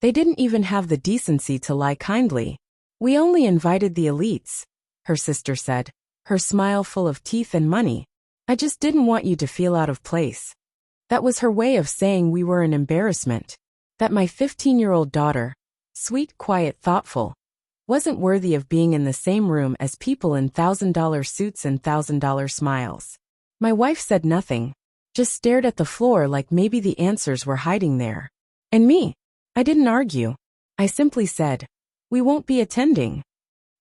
They didn't even have the decency to lie kindly. We only invited the elites, her sister said, her smile full of teeth and money. I just didn't want you to feel out of place. That was her way of saying we were an embarrassment. That my 15-year-old daughter, sweet, quiet, thoughtful, wasn't worthy of being in the same room as people in $1,000 suits and $1,000 smiles. My wife said nothing, just stared at the floor like maybe the answers were hiding there. And me? I didn't argue. I simply said, we won't be attending.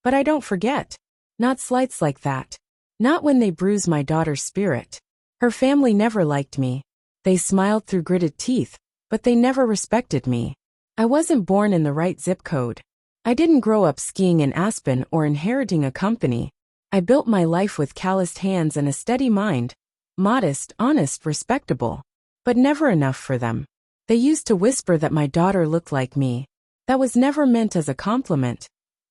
But I don't forget. Not slights like that. Not when they bruise my daughter's spirit. Her family never liked me. They smiled through gritted teeth, but they never respected me. I wasn't born in the right zip code. I didn't grow up skiing in Aspen or inheriting a company. I built my life with calloused hands and a steady mind. Modest, honest, respectable. But never enough for them. They used to whisper that my daughter looked like me. That was never meant as a compliment.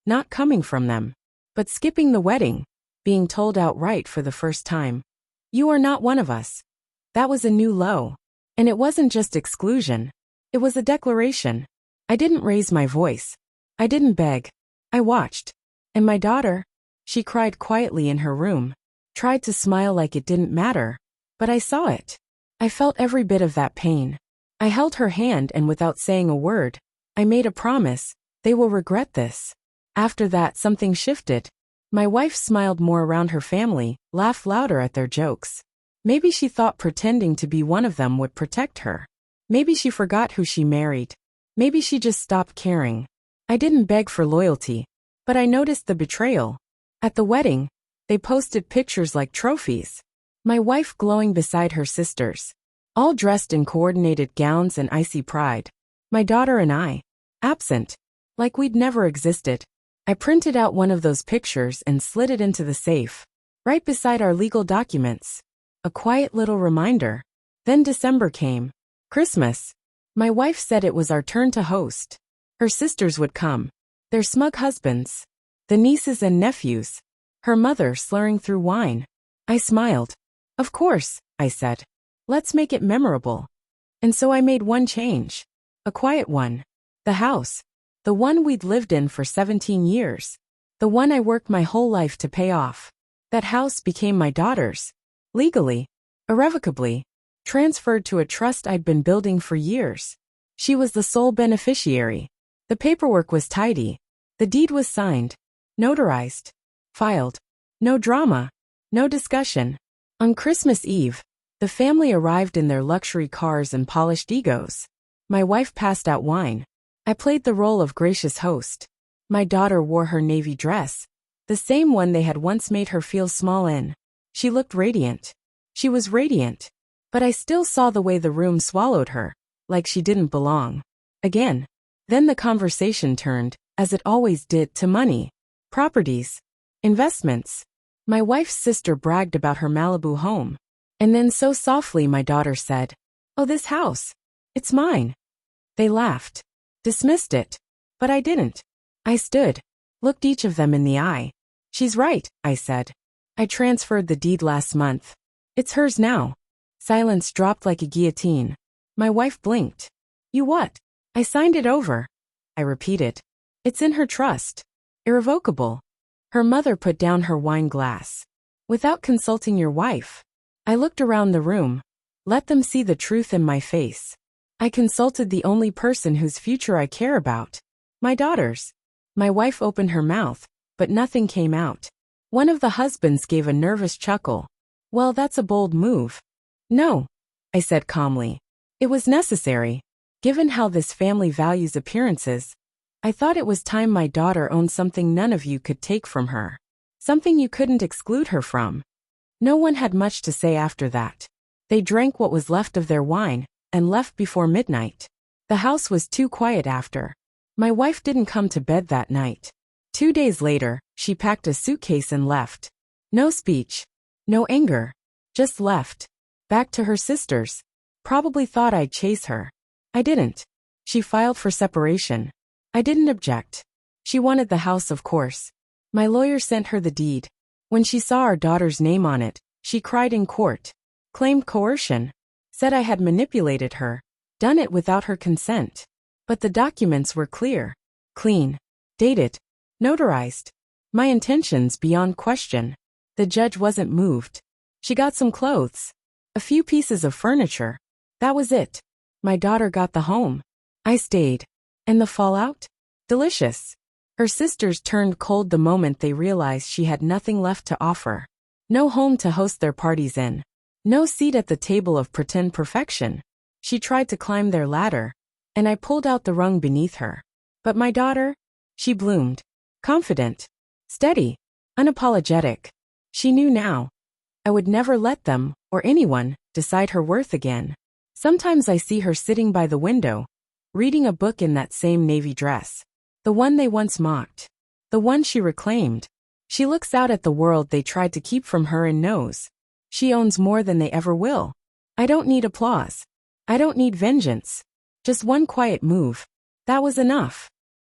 Not coming from them. But skipping the wedding. Being told outright for the first time. You are not one of us. That was a new low. And it wasn't just exclusion. It was a declaration. I didn't raise my voice. I didn't beg. I watched. And my daughter? She cried quietly in her room. Tried to smile like it didn't matter. But I saw it. I felt every bit of that pain. I held her hand and without saying a word, I made a promise, they will regret this. After that something shifted. My wife smiled more around her family, laughed louder at their jokes. Maybe she thought pretending to be one of them would protect her. Maybe she forgot who she married. Maybe she just stopped caring. I didn't beg for loyalty, but I noticed the betrayal. At the wedding, they posted pictures like trophies. My wife glowing beside her sisters, all dressed in coordinated gowns and icy pride. My daughter and I, absent, like we'd never existed. I printed out one of those pictures and slid it into the safe, right beside our legal documents. A quiet little reminder. Then December came. Christmas. My wife said it was our turn to host. Her sisters would come. Their smug husbands. The nieces and nephews. Her mother slurring through wine. I smiled. Of course, I said. Let's make it memorable. And so I made one change. A quiet one. The house. The one we'd lived in for 17 years. The one I worked my whole life to pay off. That house became my daughter's. Legally. Irrevocably. Transferred to a trust I'd been building for years. She was the sole beneficiary. The paperwork was tidy. The deed was signed. Notarized. Filed. No drama. No discussion. On Christmas Eve, the family arrived in their luxury cars and polished egos. My wife passed out wine. I played the role of gracious host. My daughter wore her navy dress, the same one they had once made her feel small in. She looked radiant. She was radiant. But I still saw the way the room swallowed her, like she didn't belong. Again. Then the conversation turned, as it always did, to money. Properties. Investments. My wife's sister bragged about her Malibu home. And then so softly my daughter said, "Oh, this house. It's mine." They laughed. Dismissed it. But I didn't. I stood. Looked each of them in the eye. "She's right," I said. "I transferred the deed last month. It's hers now." Silence dropped like a guillotine. My wife blinked. "You what?" "I signed it over," I repeated. "It's in her trust. Irrevocable." Her mother put down her wine glass. "Without consulting your wife?" I looked around the room. Let them see the truth in my face. I consulted the only person whose future I care about. My daughter's. My wife opened her mouth, but nothing came out. One of the husbands gave a nervous chuckle. "Well, that's a bold move." "No," I said calmly. "It was necessary. Given how this family values appearances, I thought it was time my daughter owned something none of you could take from her. Something you couldn't exclude her from." No one had much to say after that. They drank what was left of their wine, and left before midnight. The house was too quiet after. My wife didn't come to bed that night. 2 days later, she packed a suitcase and left. No speech. No anger. Just left. Back to her sisters. Probably thought I'd chase her. I didn't. She filed for separation. I didn't object. She wanted the house, of course. My lawyer sent her the deed. When she saw our daughter's name on it, she cried in court. Claimed coercion. Said I had manipulated her. Done it without her consent. But the documents were clear, clean, dated, notarized. My intentions beyond question. The judge wasn't moved. She got some clothes, a few pieces of furniture. That was it. My daughter got the home. I stayed. And the fallout? Delicious. Her sisters turned cold the moment they realized she had nothing left to offer. No home to host their parties in. No seat at the table of pretend perfection. She tried to climb their ladder, and I pulled out the rung beneath her. But my daughter? She bloomed. Confident. Steady. Unapologetic. She knew now. I would never let them, or anyone, decide her worth again. Sometimes I see her sitting by the window, reading a book in that same navy dress. The one they once mocked. The one she reclaimed. She looks out at the world they tried to keep from her and knows. She owns more than they ever will. I don't need applause. I don't need vengeance. Just one quiet move. That was enough.